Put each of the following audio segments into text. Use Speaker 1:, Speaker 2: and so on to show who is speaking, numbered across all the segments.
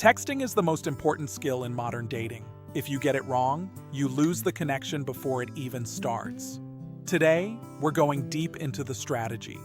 Speaker 1: Texting is the most important skill in modern dating. If you get it wrong, you lose the connection before it even starts. Today, we're going deep into the strategy.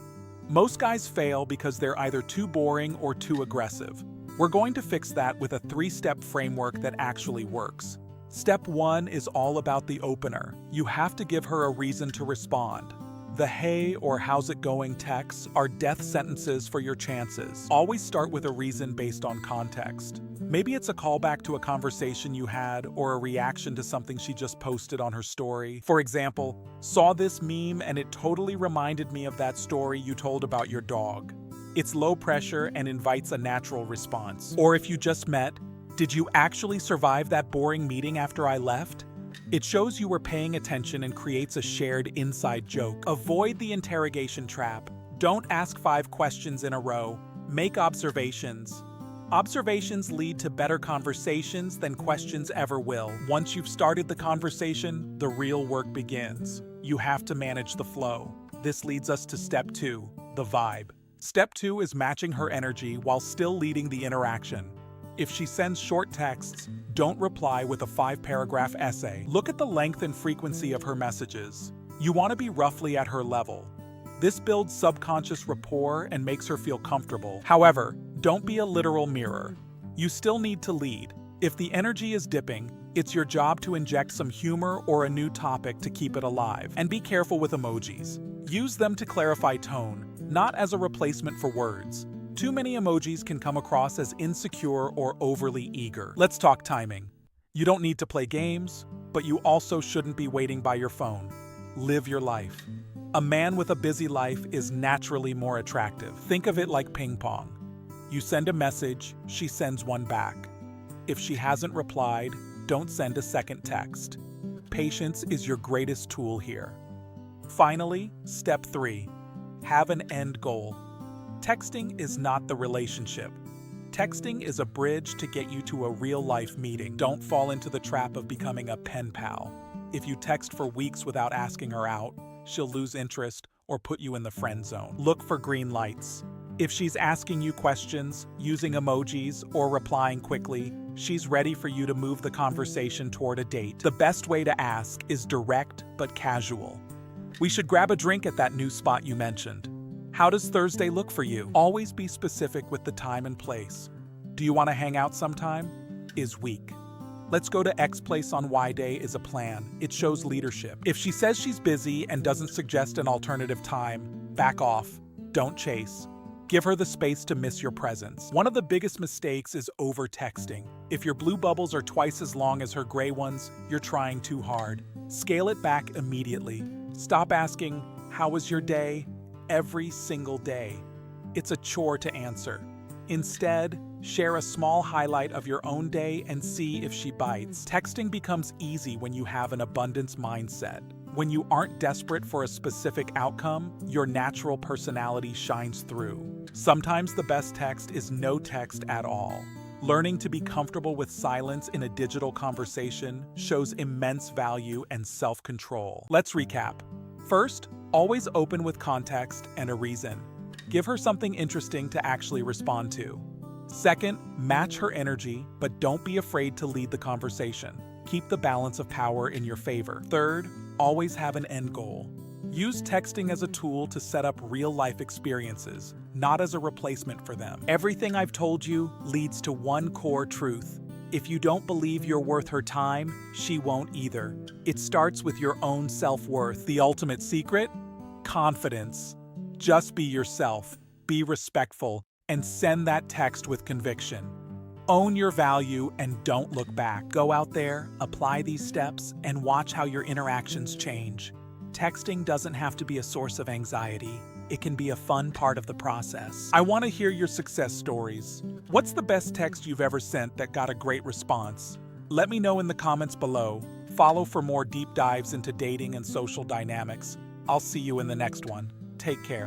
Speaker 1: Most guys fail because they're either too boring or too aggressive. We're going to fix that with a 3-step framework that actually works. Step 1 is all about the opener. You have to give her a reason to respond. The "hey" or "how's it going" texts are death sentences for your chances. Always start with a reason based on context. Maybe it's a callback to a conversation you had or a reaction to something she just posted on her story. For example, "saw this meme and it totally reminded me of that story you told about your dog." It's low pressure and invites a natural response. Or if you just met, "did you actually survive that boring meeting after I left?" It shows you were paying attention and creates a shared inside joke. Avoid the interrogation trap. Don't ask 5 questions in a row. Make observations. Observations lead to better conversations than questions ever will. Once you've started the conversation, the real work begins. You have to manage the flow. This leads us to step 2, the vibe. Step 2 is matching her energy while still leading the interaction. If she sends short texts, don't reply with a 5-paragraph essay. Look at the length and frequency of her messages. You want to be roughly at her level. This builds subconscious rapport and makes her feel comfortable. However, don't be a literal mirror. You still need to lead. If the energy is dipping, it's your job to inject some humor or a new topic to keep it alive. And be careful with emojis. Use them to clarify tone, not as a replacement for words. Too many emojis can come across as insecure or overly eager. Let's talk timing. You don't need to play games, but you also shouldn't be waiting by your phone. Live your life. A man with a busy life is naturally more attractive. Think of it like ping pong. You send a message, she sends one back. If she hasn't replied, don't send a second text. Patience is your greatest tool here. Finally, step 3. Have an end goal. Texting is not the relationship. Texting is a bridge to get you to a real-life meeting. Don't fall into the trap of becoming a pen pal. If you text for weeks without asking her out, she'll lose interest or put you in the friend zone. Look for green lights. If she's asking you questions, using emojis, or replying quickly, she's ready for you to move the conversation toward a date. The best way to ask is direct but casual. "We should grab a drink at that new spot you mentioned. How does Thursday look for you?" Always be specific with the time and place. "Do you want to hang out sometime?" is weak. "Let's go to X place on Y day" is a plan. It shows leadership. If she says she's busy and doesn't suggest an alternative time, back off. Don't chase. Give her the space to miss your presence. One of the biggest mistakes is over-texting. If your blue bubbles are twice as long as her gray ones, you're trying too hard. Scale it back immediately. Stop asking, "How was your day?" every single day. It's a chore to answer. Instead, share a small highlight of your own day and see if she bites. Texting becomes easy when you have an abundance mindset. When you aren't desperate for a specific outcome, your natural personality shines through. Sometimes the best text is no text at all. Learning to be comfortable with silence in a digital conversation shows immense value and self-control. Let's recap. First, always open with context and a reason. Give her something interesting to actually respond to. Second, match her energy, but don't be afraid to lead the conversation. Keep the balance of power in your favor. Third, always have an end goal. Use texting as a tool to set up real-life experiences, not as a replacement for them. Everything I've told you leads to one core truth. If you don't believe you're worth her time, she won't either. It starts with your own self-worth. The ultimate secret? Confidence. Just be yourself, be respectful, and send that text with conviction. Own your value and don't look back. Go out there, apply these steps, and watch how your interactions change. Texting doesn't have to be a source of anxiety. It can be a fun part of the process. I want to hear your success stories. What's the best text you've ever sent that got a great response? Let me know in the comments below. Follow for more deep dives into dating and social dynamics. I'll see you in the next one. Take care.